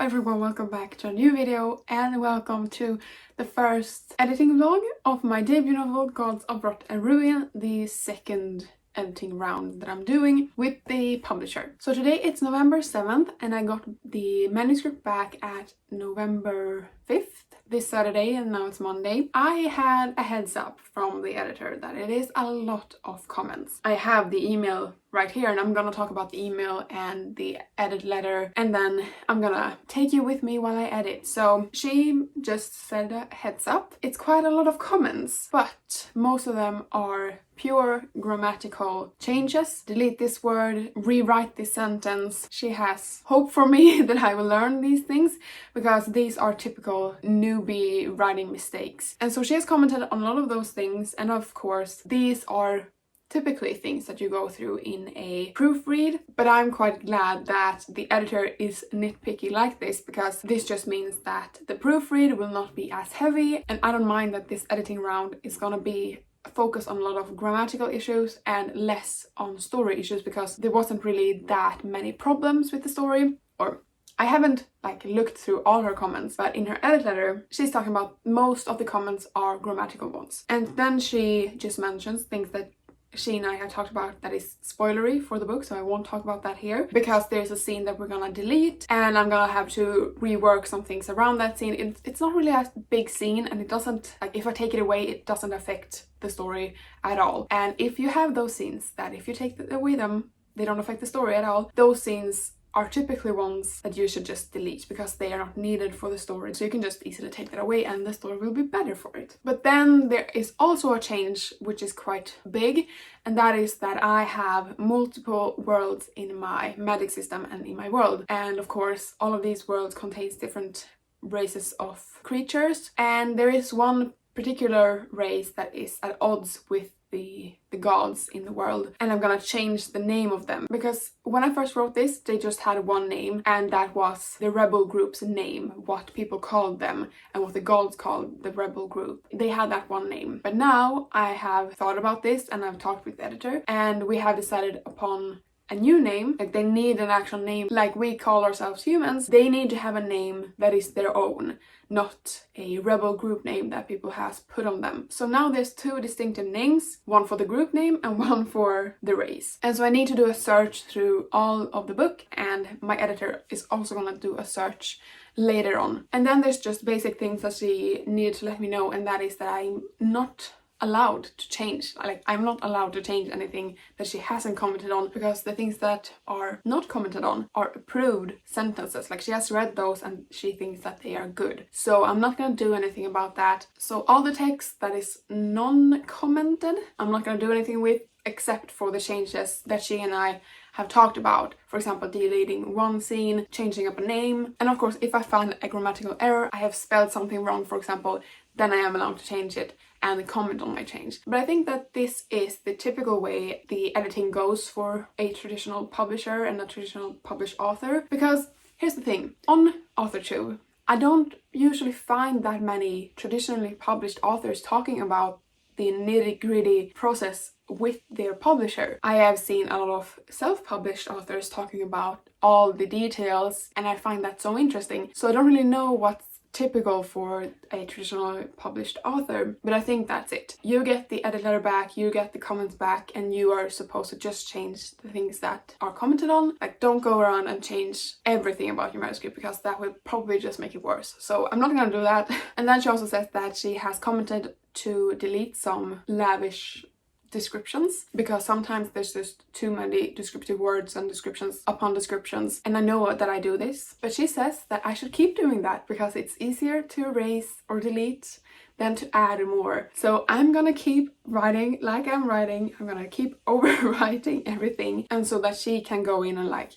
everyone, welcome back to a new video and welcome to the first editing vlog of my debut novel Gods of Rot and Ruin, the second editing round that I'm doing with the publisher. So today it's November 7th and I got the manuscript back at November 5th this Saturday, and now it's Monday. I had a heads up from the editor that it is a lot of comments. I have the email right here and I'm gonna talk about the email and the edit letter, and then I'm gonna take you with me while I edit. So she just said a heads up. It's quite a lot of comments, but most of them are pure grammatical changes. Delete this word, rewrite this sentence. She has hope for me that I will learn these things because these are typical newbie writing mistakes. And so she has commented on a lot of those things, and of course these are typically things that you go through in a proofread, but I'm quite glad that the editor is nitpicky like this, because this just means that the proofread will not be as heavy, and I don't mind that this editing round is gonna be focused on a lot of grammatical issues and less on story issues, because there wasn't really that many problems with the story, or I haven't looked through all her comments, but in her edit letter she's talking about most of the comments are grammatical ones, and then she just mentions things that she and I have talked about that is spoilery for the book, so I won't talk about that here because there's a scene that we're gonna delete and I'm gonna have to rework some things around that scene. It's not really a big scene, and it doesn't, if I take it away, it doesn't affect the story at all. And if you have those scenes that if you take away them, they don't affect the story at all, those scenes are typically ones that you should just delete because they are not needed for the story. So you can just easily take that away and the story will be better for it. But then there is also a change which is quite big, and that is that I have multiple worlds in my magic system and in my world. And of course all of these worlds contains different races of creatures, and there is one particular race that is at odds with the gods in the world, and I'm gonna change the name of them, because when I first wrote this they just had one name, and that was the rebel group's name, what people called them and what the gods called the rebel group. They had that one name, but now I have thought about this and I've talked with the editor and we have decided upon a new name. They need an actual name, like we call ourselves humans. They need to have a name that is their own, not a rebel group name that people has put on them. So now there's two distinctive names, one for the group name and one for the race. And so I need to do a search through all of the book, and my editor is also gonna do a search later on. And then there's just basic things that she needed to let me know, and that is that I'm not allowed to change. I'm not allowed to change anything that she hasn't commented on, because the things that are not commented on are approved sentences. She has read those and she thinks that they are good. So I'm not gonna do anything about that. So all the text that is non-commented, I'm not gonna do anything with, except for the changes that she and I have talked about. For example, deleting one scene, changing up a name, and of course if I find a grammatical error, I have spelled something wrong for example, then I am allowed to change it and comment on my change. But I think that this is the typical way the editing goes for a traditional publisher and a traditional published author, because here's the thing, on AuthorTube I don't usually find that many traditionally published authors talking about the nitty-gritty process with their publisher. I have seen a lot of self-published authors talking about all the details, and I find that so interesting. So I don't really know what's typical for a traditional published author, but I think that's it. You get the edit letter back, you get the comments back, and you are supposed to just change the things that are commented on. Don't go around and change everything about your manuscript, because that will probably just make it worse. So I'm not gonna do that. And then she also says that she has commented to delete some lavish descriptions, because sometimes there's just too many descriptive words and descriptions upon descriptions, and I know that I do this, but she says that I should keep doing that because it's easier to erase or delete than to add more. So I'm gonna keep writing like I'm writing. I'm gonna keep overwriting everything, and so that she can go in and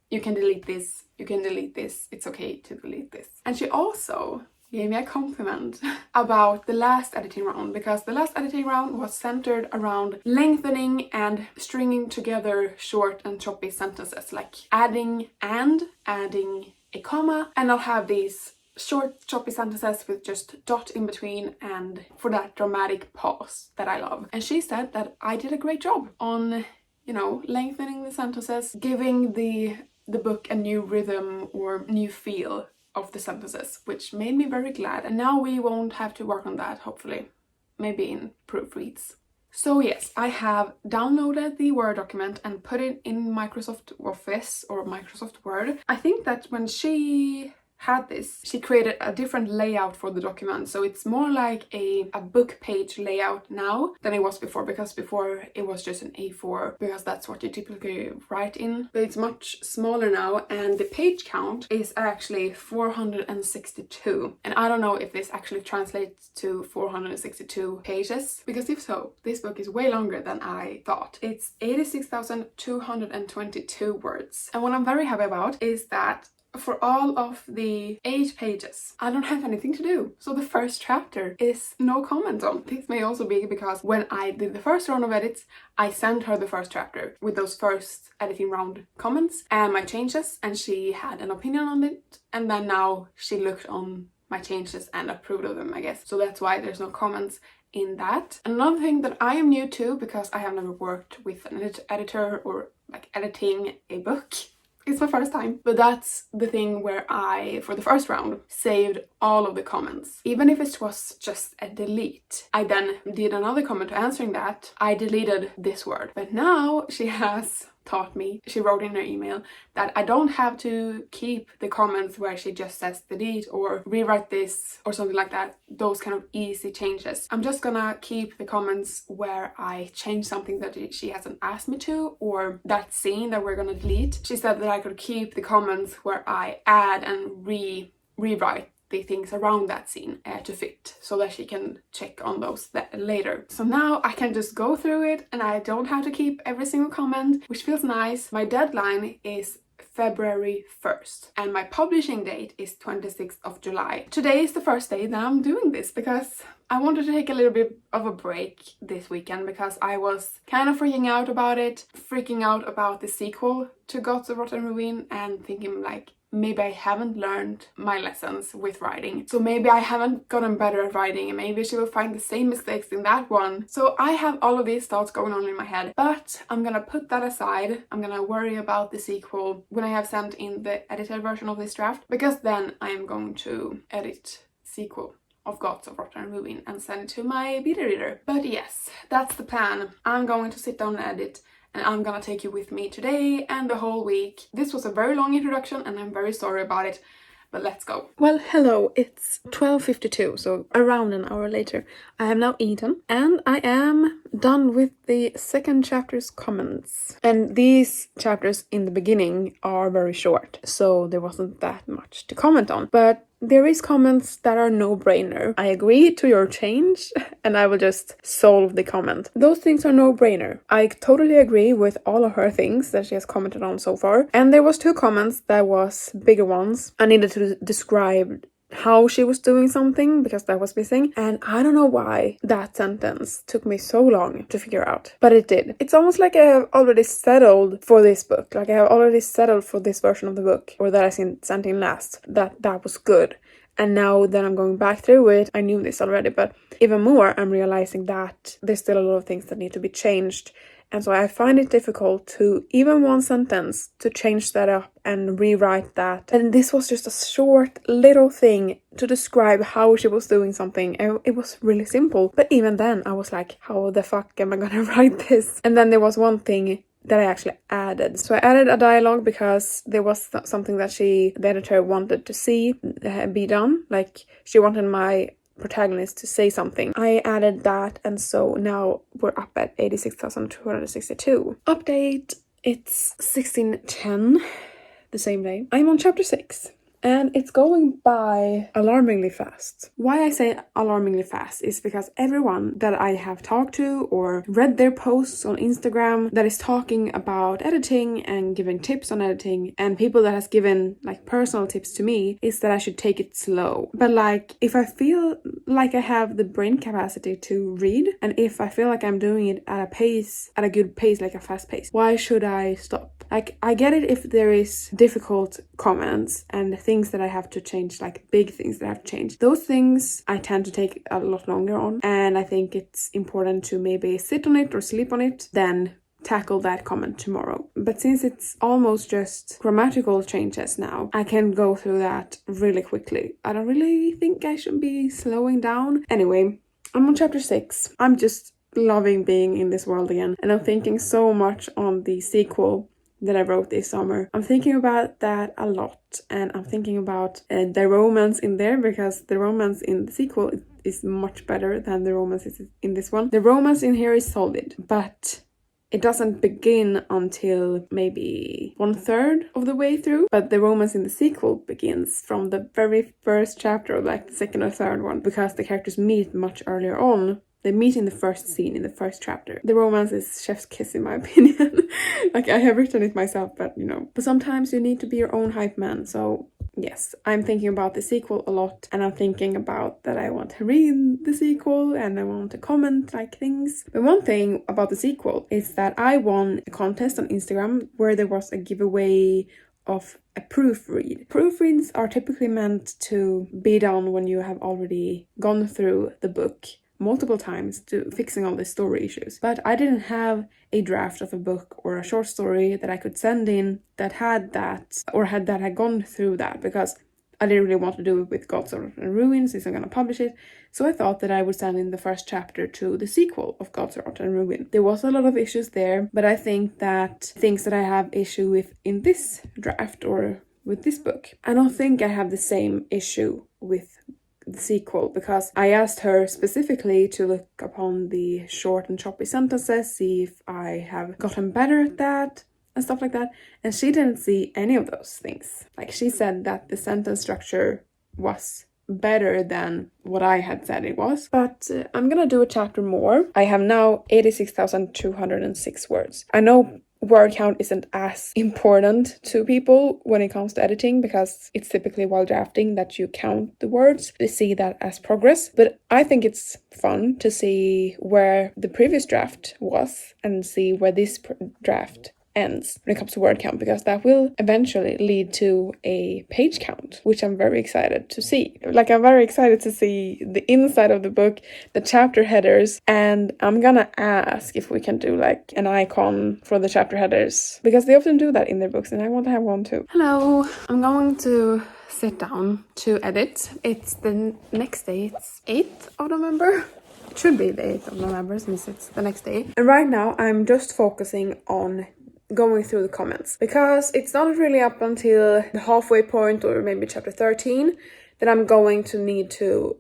you can delete this, you can delete this, it's okay to delete this. And she also gave me a compliment about the last editing round, because the last editing round was centered around lengthening and stringing together short and choppy sentences, adding a comma, and I'll have these short choppy sentences with just dot in between, and for that dramatic pause that I love. And she said that I did a great job on, lengthening the sentences, giving the the book a new rhythm or new feel of the sentences, which made me very glad. And now we won't have to work on that, hopefully. Maybe in proofreads. So yes, I have downloaded the Word document and put it in Microsoft Office or Microsoft Word. I think that when she had this, she created a different layout for the document, so it's more like a book page layout now than it was before, because before it was just an A4, because that's what you typically write in, but it's much smaller now, and the page count is actually 462, and I don't know if this actually translates to 462 pages, because if so, this book is way longer than I thought. It's 86,222 words, and what I'm very happy about is that for all of the 8 pages, I don't have anything to do. So the first chapter is no comment on. This may also be because when I did the first round of edits, I sent her the first chapter with those first editing round comments and my changes, and she had an opinion on it, and then now she looked on my changes and approved of them, I guess. So that's why there's no comments in that. Another thing that I am new to, because I have never worked with an editor or like editing a book, it's my first time, but that's the thing where I, for the first round, saved all of the comments. Even if it was just a delete, I then did another comment answering that. I deleted this word. But now she has taught me, she wrote in her email, that I don't have to keep the comments where she just says delete or rewrite this or something like that, those kind of easy changes. I'm just gonna keep the comments where I change something that she hasn't asked me to, or that scene that we're gonna delete. She said that I could keep the comments where I add and rewrite the things around that scene to fit, so that she can check on those later. So now I can just go through it and I don't have to keep every single comment, which feels nice. My deadline is February 1st and my publishing date is 26th of July. Today is the first day that I'm doing this because I wanted to take a little bit of a break this weekend, because I was kind of freaking out about the sequel to Gods of Rotten Ruin, and thinking like, maybe I haven't learned my lessons with writing. So maybe I haven't gotten better at writing, and maybe she will find the same mistakes in that one. So I have all of these thoughts going on in my head, but I'm gonna put that aside. I'm gonna worry about the sequel when I have sent in the edited version of this draft, because then I am going to edit sequel of Gods of Rotten Ruin and send it to my beta reader. But yes, that's the plan. I'm going to sit down and edit, and I'm gonna take you with me today and the whole week. This was a very long introduction and I'm very sorry about it, but let's go. Well, hello, it's 12:52, so around an hour later. I have now eaten and I am done with the second chapter's comments. And these chapters in the beginning are very short, so there wasn't that much to comment on. But there is comments that are no-brainer. I agree to your change and I will just solve the comment. Those things are no-brainer. I totally agree with all of her things that she has commented on so far. And there was 2 comments that was bigger ones. I needed to describe how she was doing something because that was missing, and I don't know why that sentence took me so long to figure out, but it did. It's almost like I have already settled for this book, like I have already settled for this version of the book, or that I sent in last, that was good. And now that I'm going back through it, I knew this already, but even more I'm realizing that there's still a lot of things that need to be changed. And so I find it difficult to, even one sentence, to change that up and rewrite that. And this was just a short little thing to describe how she was doing something. It was really simple. But even then, I was like, how the fuck am I gonna write this? And then there was one thing that I actually added. So I added a dialogue because there was something that the editor wanted to see be done. Like, she wanted my protagonist to say something. I added that, and so now we're up at 86,262. Update, it's 16:10, the same day. I'm on chapter 6. And it's going by alarmingly fast. Why I say alarmingly fast is because everyone that I have talked to or read their posts on Instagram that is talking about editing and giving tips on editing, and people that has given like personal tips to me, is that I should take it slow. But like, if I feel like I have the brain capacity to read, and if I feel like I'm doing it at a good pace, like a fast pace, why should I stop? Like, I get it if there is difficult comments and things that I have to change, like big things that I have to change. Those things I tend to take a lot longer on, and I think it's important to maybe sit on it or sleep on it than tackle that comment tomorrow. But since it's almost just grammatical changes now, I can go through that really quickly. I don't really think I should be slowing down. Anyway, I'm on chapter 6. I'm just loving being in this world again, and I'm thinking so much on the sequel that I wrote this summer. I'm thinking about that a lot, and I'm thinking about the romance in there, because the romance in the sequel is much better than the romance in this one. The romance in here is solid, but it doesn't begin until maybe 1/3 of the way through, but the romance in the sequel begins from the very first chapter, or like the second or third one, because the characters meet much earlier on. They meet in the first scene, in the first chapter. The romance is chef's kiss in my opinion. Like, I have written it myself, but But sometimes you need to be your own hype man, so yes, I'm thinking about the sequel a lot, and I'm thinking about that I want to read the sequel and I want to comment like things. But one thing about the sequel is that I won a contest on Instagram where there was a giveaway of a proofread. Proofreads are typically meant to be done when you have already gone through the book multiple times to fixing all the story issues. But I didn't have a draft of a book or a short story that I could send in that had that, or had gone through that, because I didn't really want to do it with Gods and Ruins since I'm going to publish it. So I thought that I would send in the first chapter to the sequel of Gods and Ruin. There was a lot of issues there, but I think that things that I have issue with in this draft or with this book, I don't think I have the same issue with the sequel, because I asked her specifically to look upon the short and choppy sentences, see if I have gotten better at that and stuff like that, and she didn't see any of those things. Like, she said that the sentence structure was better than what I had said it was. But I'm gonna do a chapter more. I have now 86,206 words. I know word count isn't as important to people when it comes to editing, because it's typically while drafting that you count the words to see that as progress. But I think it's fun to see where the previous draft was and see where this draft ends when it comes to word count, because that will eventually lead to a page count, which I'm very excited to see. Like, I'm very excited to see the inside of the book, the chapter headers, and I'm gonna ask if we can do like an icon for the chapter headers, because they often do that in their books and I want to have one too. Hello, I'm going to sit down to edit. It's the next day, it's 8th of November. It should be the 8th of November since it's the next day. And right now I'm just focusing on going through the comments, because it's not really up until the halfway point, or maybe chapter 13, that I'm going to need to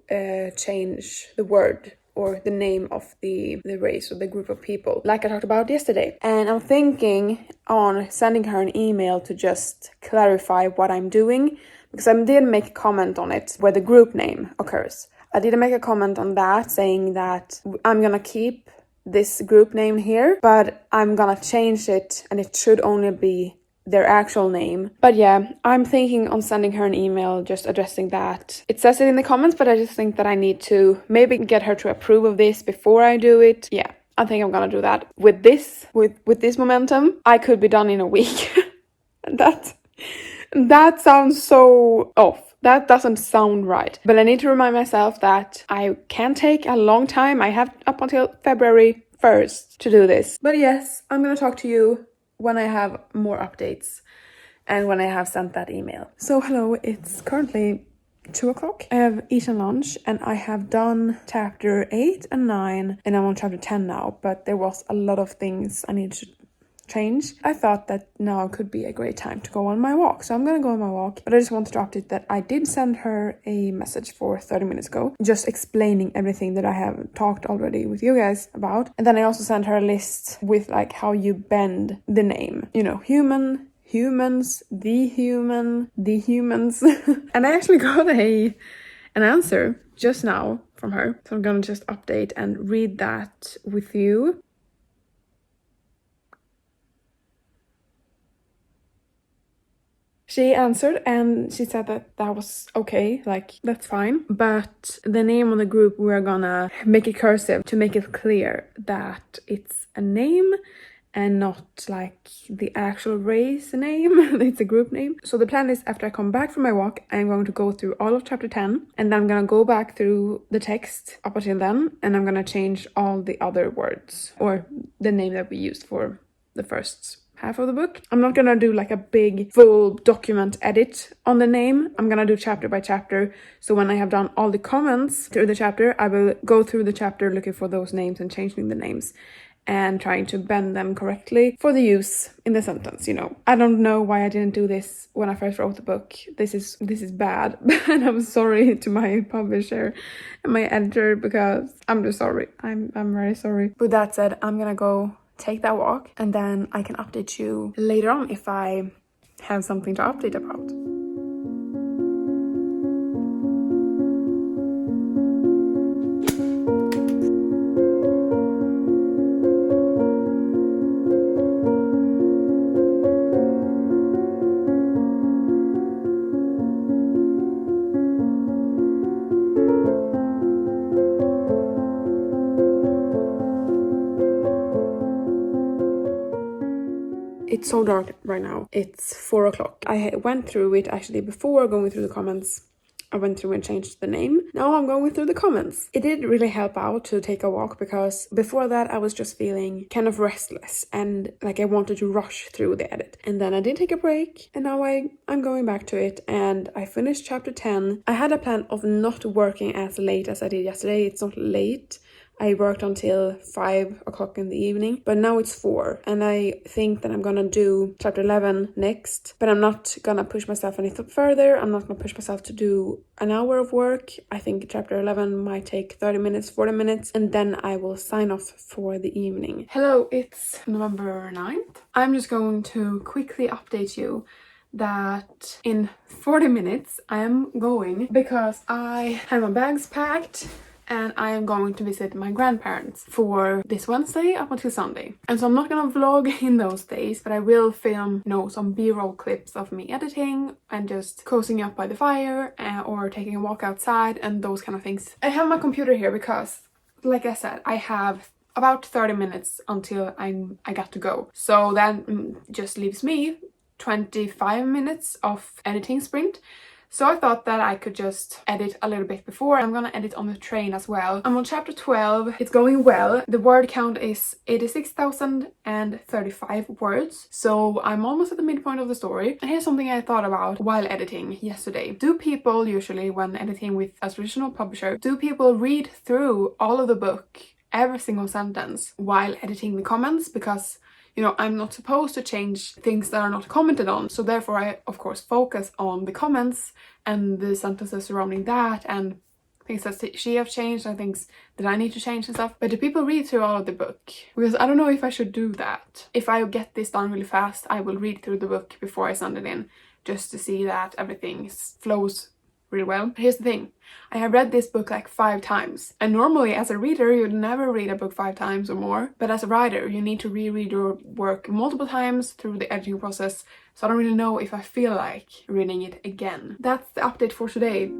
change the word or the name of the race or the group of people, like I talked about yesterday. And I'm thinking on sending her an email to just clarify what I'm doing, because I didn't make a comment on it where the group name occurs. I didn't make a comment on that, saying that I'm gonna keep this group name here, but I'm gonna change it and it should only be their actual name. But yeah, I'm thinking on sending her an email just addressing that. It says it in the comments, but I just think that I need to maybe get her to approve of this before I do it. Yeah, I think I'm gonna do that. With this momentum, I could be done in a week. That sounds so off. That doesn't sound right. But I need to remind myself that I can take a long time. I have up until February 1st to do this. But yes, I'm gonna talk to you when I have more updates and when I have sent that email. So hello, it's currently 2 o'clock. I have eaten lunch and I have done chapter 8 and 9 and I'm on chapter 10 now, but there was a lot of things I need to change. I thought that now could be a great time to go on my walk, so I'm gonna go on my walk. But I just wanted to update that I did send her a message for 30 minutes ago, just explaining everything that I have talked already with you guys about. And then I also sent her a list with like how you bend the name, human, humans, the humans. And I actually got an answer just now from her, so I'm gonna just update and read that with you. She answered and she said that was okay, like that's fine. But the name of the group, we're gonna make it cursive to make it clear that it's a name and not like the actual race name. It's a group name. So the plan is, after I come back from my walk, I'm going to go through all of chapter 10 and then I'm gonna go back through the text up until then, and I'm gonna change all the other words or the name that we used for the first half of the book. I'm not gonna do like a big full document edit on the name. I'm gonna do chapter by chapter. So when I have done all the comments through the chapter, I will go through the chapter looking for those names and changing the names and trying to bend them correctly for the use in the sentence, you know. I don't know why I didn't do this when I first wrote the book. This is bad. And I'm sorry to my publisher and my editor, because I'm just sorry. I'm very sorry. With that said, I'm gonna go take that walk, and then I can update you later on if I have something to update about. It's so dark right now. It's 4 o'clock. I went through it actually before going through the comments. I went through and changed the name. Now I'm going through the comments. It did really help out to take a walk, because before that I was just feeling kind of restless and like I wanted to rush through the edit. And then I did take a break, and now I'm going back to it, and I finished chapter 10. I had a plan of not working as late as I did yesterday. It's not late. I worked until 5 o'clock in the evening, but now it's 4, and I think that I'm gonna do chapter 11 next, but I'm not gonna push myself any further. I'm not gonna push myself to do an hour of work. I think chapter 11 might take 30 minutes, 40 minutes, and then I will sign off for the evening. Hello, it's November 9th. I'm just going to quickly update you that in 40 minutes I am going, because I have my bags packed, and I am going to visit my grandparents for this Wednesday up until Sunday. And so I'm not gonna vlog in those days, but I will film, you know, some b-roll clips of me editing and just cozying up by the fire, or taking a walk outside and those kind of things. I have my computer here because, like I said, I have about 30 minutes until I got to go. So that just leaves me 25 minutes of editing sprint. So I thought that I could just edit a little bit before. I'm gonna edit on the train as well. I'm on chapter 12. It's going well. The word count is 86,035 words. So I'm almost at the midpoint of the story. And here's something I thought about while editing yesterday. Do people usually, when editing with a traditional publisher, do people read through all of the book, every single sentence, while editing the comments? Because, you know, I'm not supposed to change things that are not commented on. So therefore I, of course, focus on the comments and the sentences surrounding that, and things that she have changed and things that I need to change and stuff. But do people read through all of the book? Because I don't know if I should do that. If I get this done really fast, I will read through the book before I send it in, just to see that everything flows really well. But here's the thing. I have read this book like 5 times. And normally as a reader, you'd never read a book 5 times or more. But as a writer, you need to reread your work multiple times through the editing process. So I don't really know if I feel like reading it again. That's the update for today.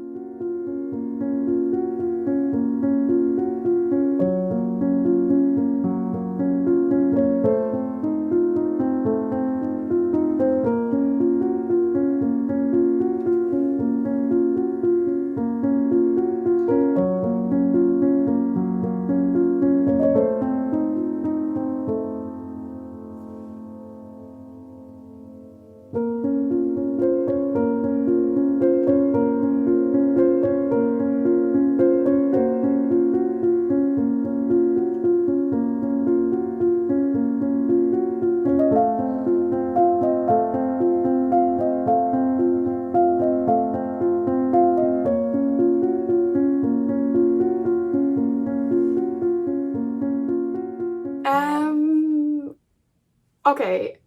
Okay,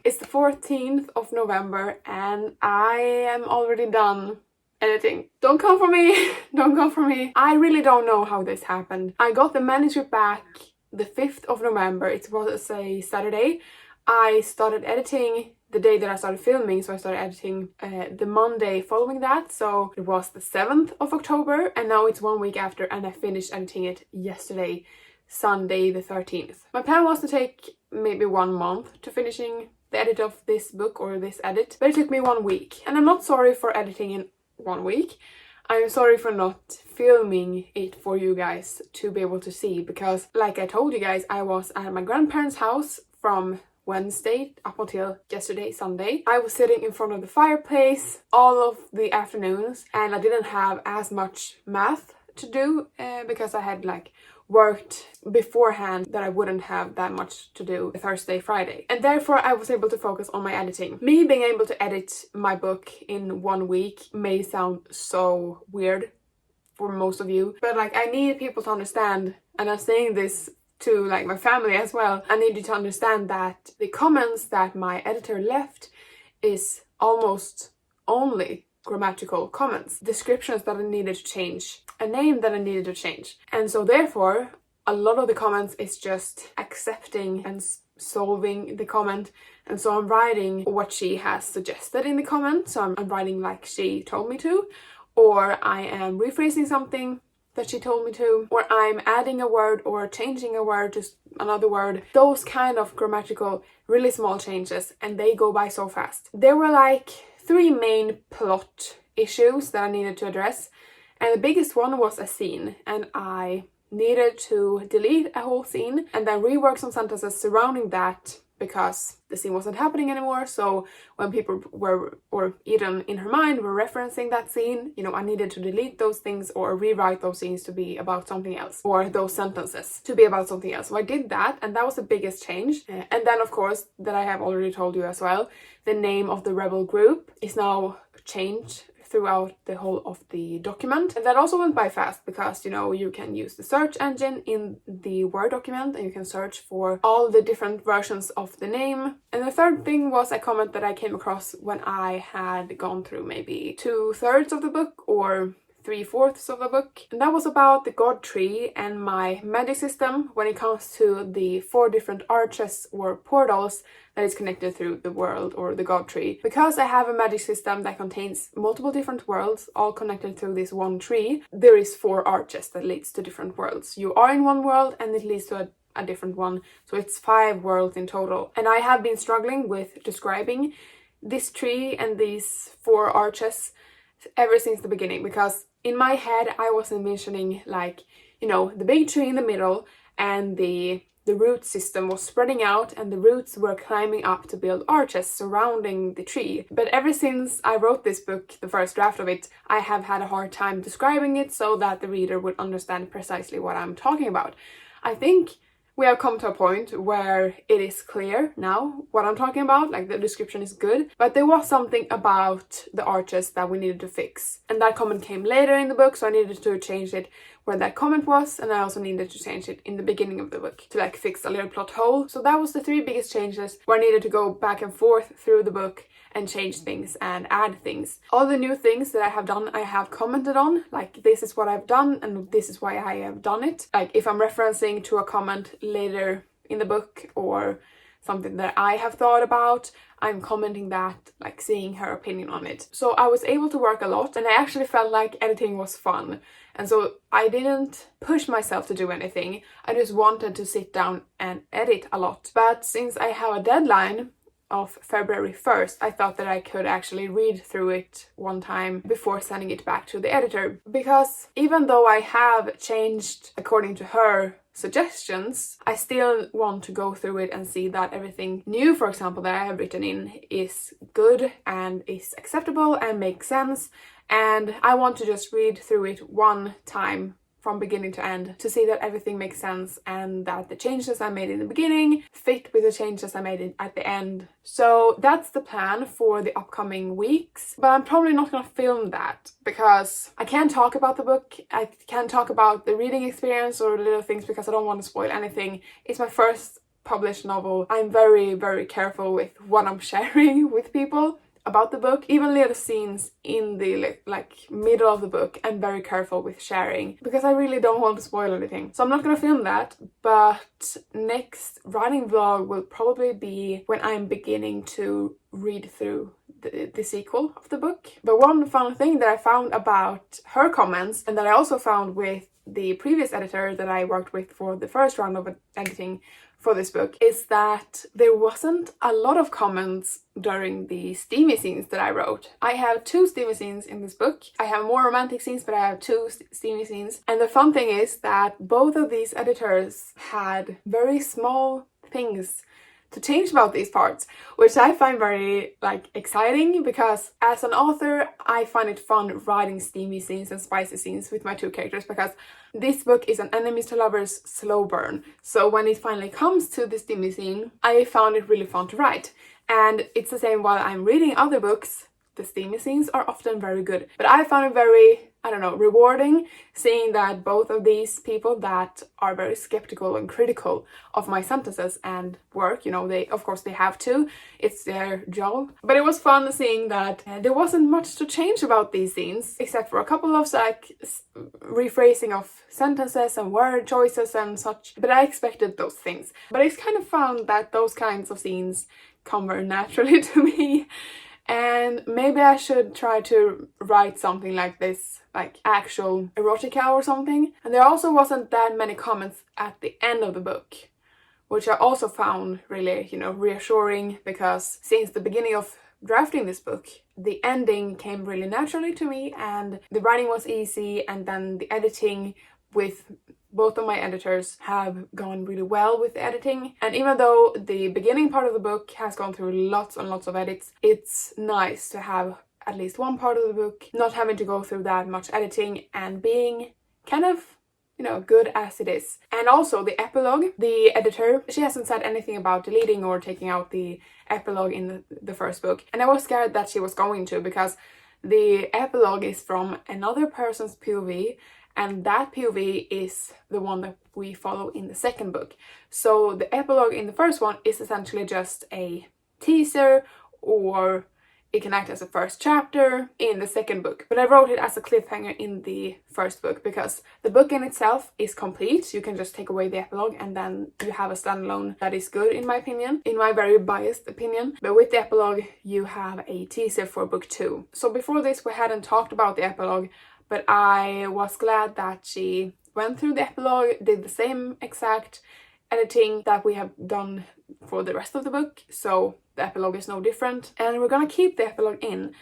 it's the 14th of November and I am already done editing. Don't come for me, don't come for me. I really don't know how this happened. I got the manuscript back the 5th of November, it was a Saturday. I started editing the day that I started filming, so I started editing the Monday following that, so it was the 7th of October, and now it's 1 week after and I finished editing it yesterday, Sunday the 13th. My plan was to take maybe 1 month to finishing the edit of this book or this edit, but it took me 1 week. And I'm not sorry for editing in 1 week. I'm sorry for not filming it for you guys to be able to see, because like I told you guys, I was at my grandparents' house from Wednesday up until yesterday, Sunday. I was sitting in front of the fireplace all of the afternoons, and I didn't have as much math to do because I had like worked beforehand that I wouldn't have that much to do Thursday, Friday. And therefore I was able to focus on my editing. Me being able to edit my book in 1 week may sound so weird for most of you, but like I need people to understand, and I'm saying this to like my family as well, I need you to understand that the comments that my editor left is almost only grammatical comments, descriptions that I needed to change, a name that I needed to change. And so therefore a lot of the comments is just accepting and solving the comment. And so I'm writing what she has suggested in the comment, so I'm writing like she told me to, or I am rephrasing something that she told me to, or I'm adding a word or changing a word to another word. Those kind of grammatical, really small changes, and they go by so fast. There were like 3 main plot issues that I needed to address, and the biggest one was a scene, and I needed to delete a whole scene and then rework some sentences surrounding that because the scene wasn't happening anymore. So when people were, or Eden in her mind, were referencing that scene, you know, I needed to delete those things or rewrite those scenes to be about something else, or those sentences to be about something else. So I did that, and that was the biggest change. And then of course, that I have already told you as well, the name of the rebel group is now changed throughout the whole of the document. And that also went by fast because, you know, you can use the search engine in the Word document and you can search for all the different versions of the name. And the third thing was a comment that I came across when I had gone through maybe 2/3 of the book or 3/4 of the book, and that was about the god tree and my magic system when it comes to the 4 different arches or portals that is connected through the world or the god tree. Because I have a magic system that contains multiple different worlds all connected through this one tree, there is 4 arches that leads to different worlds. You are in one world and it leads to a different one, so it's 5 worlds in total. And I have been struggling with describing this tree and these 4 arches ever since the beginning, because in my head I was envisioning, like, you know, the big tree in the middle, and the root system was spreading out and the roots were climbing up to build arches surrounding the tree. But ever since I wrote this book, the first draft of it, I have had a hard time describing it so that the reader would understand precisely what I'm talking about. I think we have come to a point where it is clear now what I'm talking about, like the description is good, but there was something about the arches that we needed to fix. And that comment came later in the book, so I needed to change it where that comment was, and I also needed to change it in the beginning of the book to like fix a little plot hole. So that was the 3 biggest changes where I needed to go back and forth through the book and change things and add things. All the new things that I have done, I have commented on, like this is what I've done and this is why I have done it. Like if I'm referencing to a comment later in the book or something that I have thought about, I'm commenting that, like seeing her opinion on it. So I was able to work a lot, and I actually felt like editing was fun. And so I didn't push myself to do anything. I just wanted to sit down and edit a lot. But since I have a deadline of February 1st, I thought that I could actually read through it one time before sending it back to the editor. Because even though I have changed according to her suggestions, I still want to go through it and see that everything new, for example, that I have written in is good and is acceptable and makes sense. And I want to just read through it one time from beginning to end to see that everything makes sense and that the changes I made in the beginning fit with the changes I made at the end. So that's the plan for the upcoming weeks, but I'm probably not gonna film that because I can't talk about the book, I can't talk about the reading experience or little things because I don't want to spoil anything. It's my first published novel. I'm very, very careful with what I'm sharing with people about the book. Even little scenes in the like middle of the book, I'm very careful with sharing because I really don't want to spoil anything. So I'm not gonna film that, but next writing vlog will probably be when I'm beginning to read through the sequel of the book. But one fun thing that I found about her comments, and that I also found with the previous editor that I worked with for the first round of editing for this book, is that there wasn't a lot of comments during the steamy scenes that I wrote. I have 2 steamy scenes in this book. I have more romantic scenes, but I have 2 steamy scenes. And the fun thing is that both of these editors had very small things to change about these parts, which I find very like exciting, because as an author I find it fun writing steamy scenes and spicy scenes with my two characters, because this book is an enemies to lovers slow burn. So when it finally comes to the steamy scene, I found it really fun to write. And it's the same while I'm reading other books. The steamy scenes are often very good, but I found it very, I don't know, rewarding seeing that both of these people that are very skeptical and critical of my sentences and work, you know, they, of course they have to, it's their job. But it was fun seeing that there wasn't much to change about these scenes, except for a couple of like rephrasing of sentences and word choices and such. But I expected those things. But it's kind of fun that those kinds of scenes come very naturally to me. And maybe I should try to write something like this, like actual erotica or something. And there also wasn't that many comments at the end of the book, which I also found really, you know, reassuring, because since the beginning of drafting this book, the ending came really naturally to me and the writing was easy, and then the editing with both of my editors have gone really well with the editing. And even though the beginning part of the book has gone through lots and lots of edits, it's nice to have at least one part of the book not having to go through that much editing and being kind of, you know, good as it is. And also the epilogue, the editor, she hasn't said anything about deleting or taking out the epilogue in the first book. And I was scared that she was going to, because the epilogue is from another person's POV, and that POV is the one that we follow in the second book. So the epilogue in the first one is essentially just a teaser, or it can act as a first chapter in the second book. But I wrote it as a cliffhanger in the first book, because the book in itself is complete. You can just take away the epilogue and then you have a standalone that is good, in my opinion, in my very biased opinion. But with the epilogue, you have a teaser for book 2. So before this, we hadn't talked about the epilogue, but I was glad that she went through the epilogue, did the same exact editing that we have done for the rest of the book, so the epilogue is no different. And we're gonna keep the epilogue in,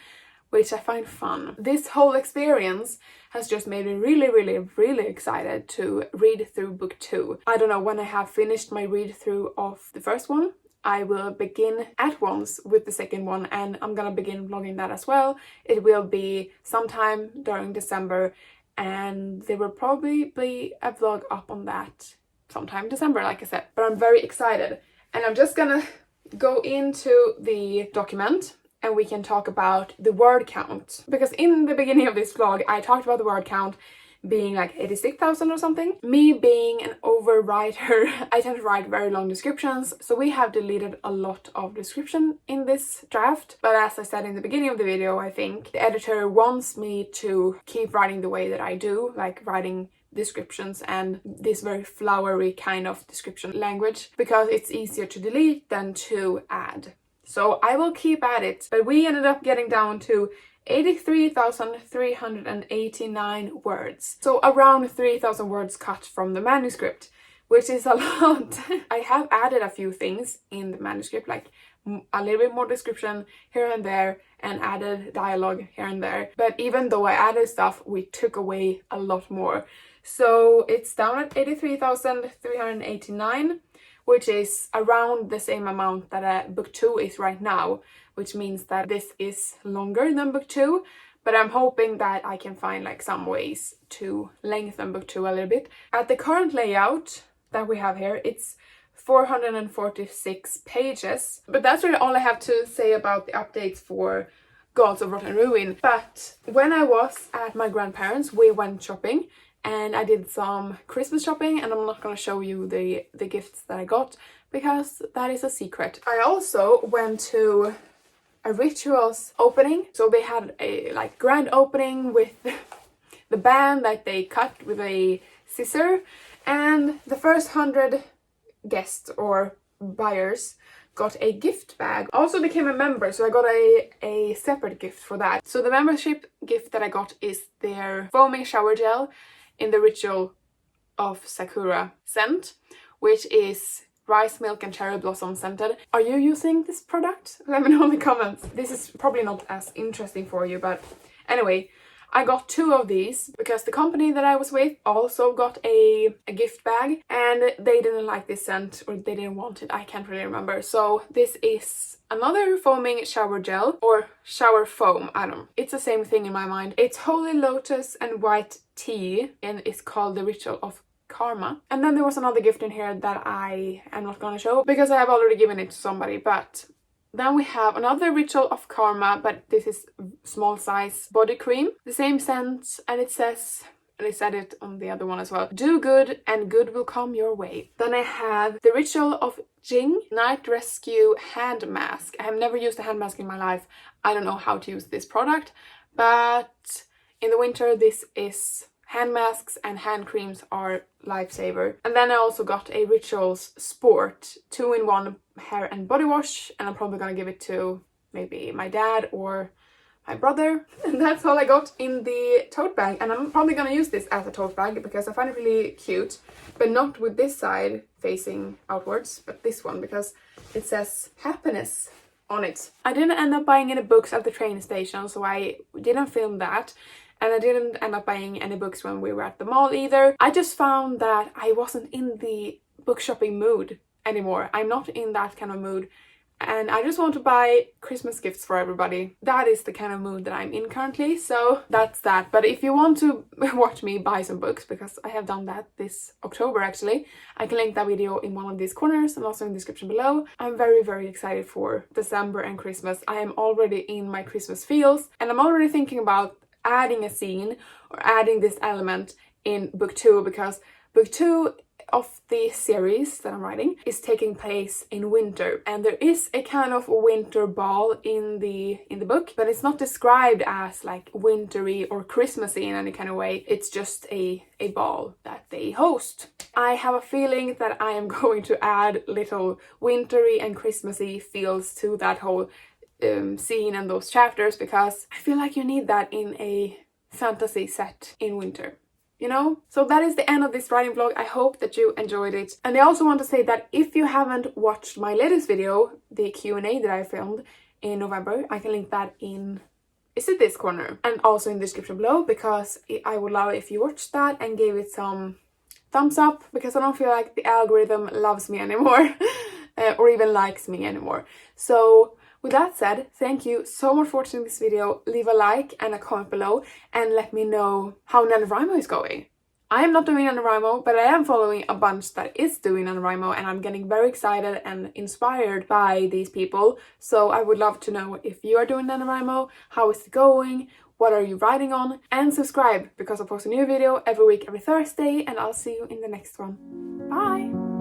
which I find fun. This whole experience has just made me really excited to read through book 2. I don't know, when I have finished my read through of the first one, I will begin at once with the second one, and I'm gonna begin vlogging that as well. It will be sometime during December, and there will probably be a vlog up on that sometime December, like I said. But I'm very excited, and I'm just gonna go into the document and we can talk about the word count. Because in the beginning of this vlog, I talked about the word count being like 86,000 or something. Me being an overwriter, I tend to write very long descriptions, so we have deleted a lot of description in this draft. But as I said in the beginning of the video, I think the editor wants me to keep writing the way that I do, like writing descriptions and this very flowery kind of description language, because it's easier to delete than to add. So I will keep at it, but we ended up getting down to 83,389 words. So around 3,000 words cut from the manuscript, which is a lot. I have added a few things in the manuscript, like a little bit more description here and there, and added dialogue here and there. But even though I added stuff, we took away a lot more. So it's down at 83,389, which is around the same amount that book 2 is right now, which means that this is longer than book 2, but I'm hoping that I can find like some ways to lengthen book 2 a little bit. At the current layout that we have here, it's 446 pages, but that's really all I have to say about the updates for Gods of Rotten Ruin. But when I was at my grandparents', we went shopping, and I did some Christmas shopping, and I'm not gonna show you the gifts that I got because that is a secret. I also went to a Rituals opening, so they had a like grand opening with the band that they cut with a scissor, and the first 100 guests or buyers got a gift bag. I also became a member, so I got a separate gift for that. So the membership gift that I got is their foaming shower gel in the Ritual of Sakura scent, which is rice milk and cherry blossom scented. Are you using this product? Let me know in the comments. This is probably not as interesting for you, but anyway, I got 2 of these because the company that I was with also got a gift bag and they didn't like this scent, or they didn't want it, I can't really remember. So this is another foaming shower gel, or shower foam, I don't know. It's the same thing in my mind. It's Holy Lotus and white tea and it's called the Ritual of Karma. And then there was another gift in here that I am not gonna show because I have already given it to somebody, but then we have another Ritual of Karma, but this is small size body cream. The same scent, and it says, and I said it on the other one as well, do good and good will come your way. Then I have the Ritual of Jing Night Rescue Hand Mask. I have never used a hand mask in my life. I don't know how to use this product, but in the winter this is hand masks and hand creams are lifesaver. And then I also got a Rituals Sport 2-in-1 hair and body wash, and I'm probably gonna give it to maybe my dad or my brother. And that's all I got in the tote bag, and I'm probably gonna use this as a tote bag because I find it really cute, but not with this side facing outwards, but this one because it says happiness on it. I didn't end up buying any books at the train station, so I didn't film that. And I didn't end up buying any books when we were at the mall either. I just found that I wasn't in the book shopping mood anymore. I'm not in that kind of mood. And I just want to buy Christmas gifts for everybody. That is the kind of mood that I'm in currently. So that's that. But if you want to watch me buy some books, because I have done that this October actually, I can link that video in one of these corners and also in the description below. I'm very, very excited for December and Christmas. I am already in my Christmas feels, and I'm already thinking about adding a scene or adding this element in book 2, because book 2 of the series that I'm writing is taking place in winter, and there is a kind of winter ball in the book, but it's not described as like wintry or Christmassy in any kind of way. It's just a ball that they host. I have a feeling that I am going to add little wintry and Christmassy feels to that whole scene and those chapters, because I feel like you need that in a fantasy set in winter, you know? So that is the end of this writing vlog. I hope that you enjoyed it. And I also want to say that if you haven't watched my latest video, the Q&A that I filmed in November, I can link that in, is it this corner? And also in the description below, because I would love if you watched that and gave it some thumbs up, because I don't feel like the algorithm loves me anymore or even likes me anymore. So with that said, thank you so much for watching this video. Leave a like and a comment below and let me know how NaNoWriMo is going. I am not doing NaNoWriMo, but I am following a bunch that is doing NaNoWriMo, and I'm getting very excited and inspired by these people. So I would love to know if you are doing NaNoWriMo, how is it going, what are you writing on, and subscribe because I post a new video every week, every Thursday, and I'll see you in the next one. Bye!